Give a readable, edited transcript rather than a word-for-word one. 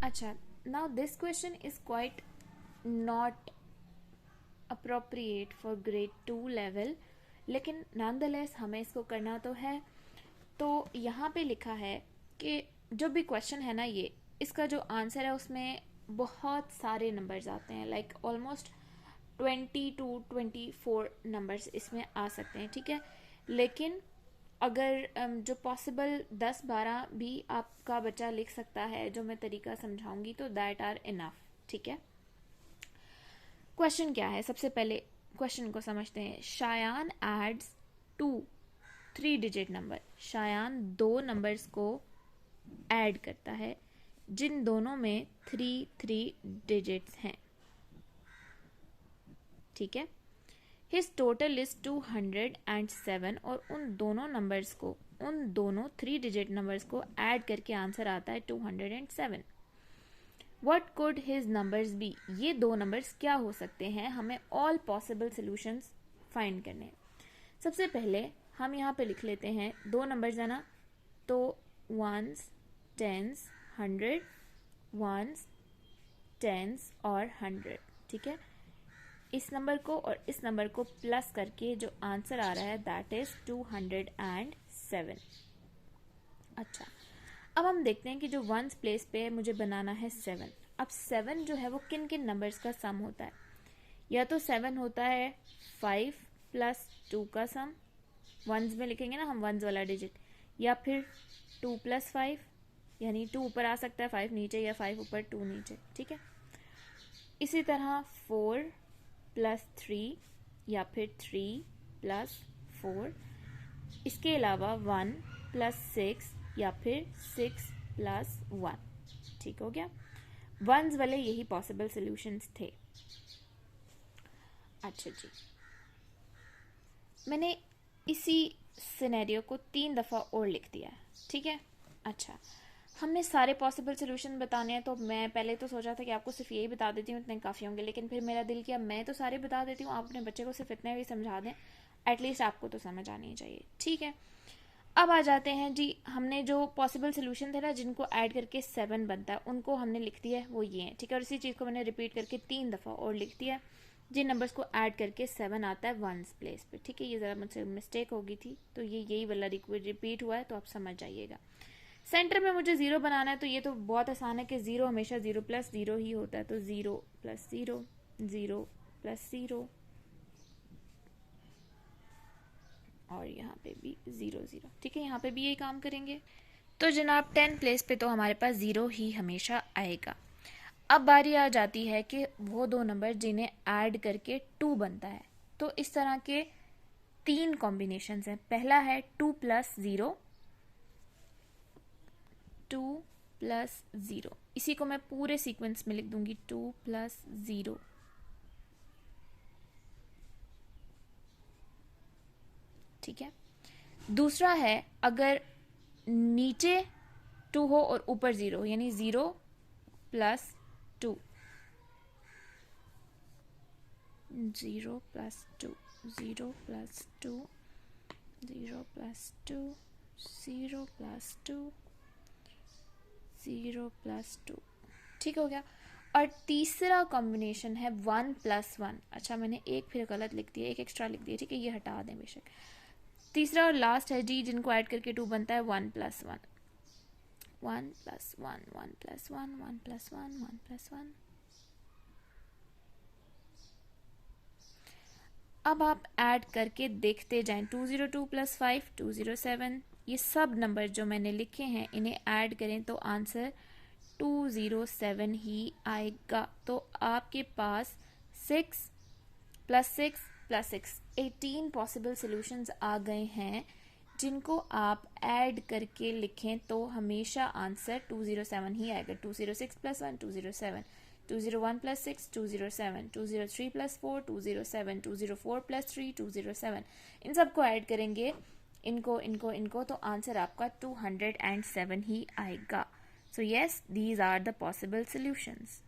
अच्छा, now this question is quite not appropriate for grade 2 level, लेकिन nonetheless हमें इसको करना तो है। तो यहाँ पे लिखा है कि जो भी क्वेश्चन है ना, ये इसका जो आंसर है उसमें बहुत सारे नंबर्स आते हैं, लाइक ऑलमोस्ट 20 to 24 नंबर्स इसमें आ सकते हैं, ठीक है। लेकिन अगर जो पॉसिबल 10-12 भी आपका बच्चा लिख सकता है, जो मैं तरीका समझाऊंगी, तो दैट आर इनफ, ठीक है। क्वेश्चन क्या है, सबसे पहले क्वेश्चन को समझते हैं। Shayan adds 2 3 digit number. Shayan 2 numbers को ऐड करता है जिन दोनों में 3 डिजिट्स हैं, ठीक है। हिज टोटल इज 207 और उन दोनों 3 डिजिट नंबर्स को ऐड करके आंसर आता है 207। What could his numbers be? ये 2 नंबर्स क्या हो सकते हैं, हमें ऑल पॉसिबल सॉल्यूशंस फाइंड करने हैं। सबसे पहले हम यहाँ पे लिख लेते हैं 2 नंबर्स है ना, तो वंस, टेंस, 100, वंस, टेंस और 100, ठीक है। इस नंबर को और इस नंबर को प्लस करके जो आंसर आ रहा है दैट इज 207। अच्छा, अब हम देखते हैं कि जो वंस प्लेस पे मुझे बनाना है 7। अब 7 जो है वो किन किन नंबर्स का सम होता है, या तो 7 होता है 5 प्लस 2 का सम, वंस में लिखेंगे ना हम वंस वाला डिजिट, या फिर 2 प्लस 5, यानी 2 ऊपर आ सकता है 5 नीचे, या 5 ऊपर 2 नीचे, ठीक है। इसी तरह 4 प्लस 3, या फिर 3 प्लस 4। इसके अलावा 1 प्लस 6, या फिर 6 प्लस 1, ठीक हो गया। वंस वाले यही पॉसिबल सॉल्यूशंस थे। अच्छा जी, मैंने इसी सिनेरियो को 3 दफ़ा और लिख दिया है, ठीक है। अच्छा, हमने सारे पॉसिबल सॉल्यूशन बताने हैं, तो मैं पहले तो सोचा था कि आपको सिर्फ यही बता देती हूँ, इतने काफ़ी होंगे, लेकिन फिर मेरा दिल किया मैं तो सारे बता देती हूँ, आप अपने बच्चे को सिर्फ इतने भी समझा दें, एटलीस्ट आपको तो समझ आनी चाहिए, ठीक है। अब आ जाते हैं जी, हमने जो पॉसिबल सोल्यूशन थे ना जिनको ऐड करके 7 बनता है, उनको हमने लिख दिया है, वो ये हैं, ठीक है। और इसी चीज़ को मैंने रिपीट करके 3 दफ़ा और लिख दिया है। जिन नंबर्स को ऐड करके 7 आता है वंस प्लेस पे, ठीक है। ये ज़रा मुझसे मिस्टेक हो गई थी, तो ये यही वाला रिपीट हुआ है, तो आप समझ जाइएगा। सेंटर में मुझे 0 बनाना है, तो ये तो बहुत आसान है कि 0 हमेशा 0 प्लस 0 ही होता है, तो 0 प्लस 0, 0 प्लस 0, और यहाँ पे भी 0 0, ठीक है। यहाँ पे भी यही काम करेंगे। तो जनाब 10 प्लेस पे तो हमारे पास 0 ही हमेशा आएगा। अब बारी आ जाती है कि वो 2 नंबर जिन्हें ऐड करके 2 बनता है, तो इस तरह के 3 कॉम्बिनेशन हैं। पहला है 2 प्लस 0, 2 प्लस 0, इसी को मैं पूरे सीक्वेंस में लिख दूंगी 2 प्लस 0, ठीक है। दूसरा है अगर नीचे 2 हो और ऊपर 0, यानी 0 plus 2, 0 plus 2, 0 plus 2, 0 plus 2, 0 plus 2, 0 plus 2, ठीक हो गया। और तीसरा कॉम्बिनेशन है 1 प्लस 1। अच्छा, मैंने एक फिर गलत लिख दिया, एक एक्स्ट्रा लिख दिया, ठीक है, ये हटा दें बेशक। तीसरा और लास्ट है जी जिनको ऐड करके 2 बनता है 1 plus 1, 1 plus 1, 1 plus 1, 1 plus 1, 1 plus 1। अब आप ऐड करके देखते जाएं, 202 प्लस 5, 207। ये सब नंबर जो मैंने लिखे हैं इन्हें ऐड करें तो आंसर 207 ही आएगा। तो आपके पास 6 प्लस 6 प्लस 6, 18 पॉसिबल सॉल्यूशंस आ गए हैं, जिनको आप ऐड करके लिखें तो हमेशा आंसर 207 ही आएगा। 206 प्लस 1, 207, 201 प्लस 6, 207, 203 प्लस 4, 207, 204 प्लस 3, 207। इन सबको ऐड करेंगे, इनको तो आंसर आपका 207 ही आएगा। So yes, these are the possible solutions.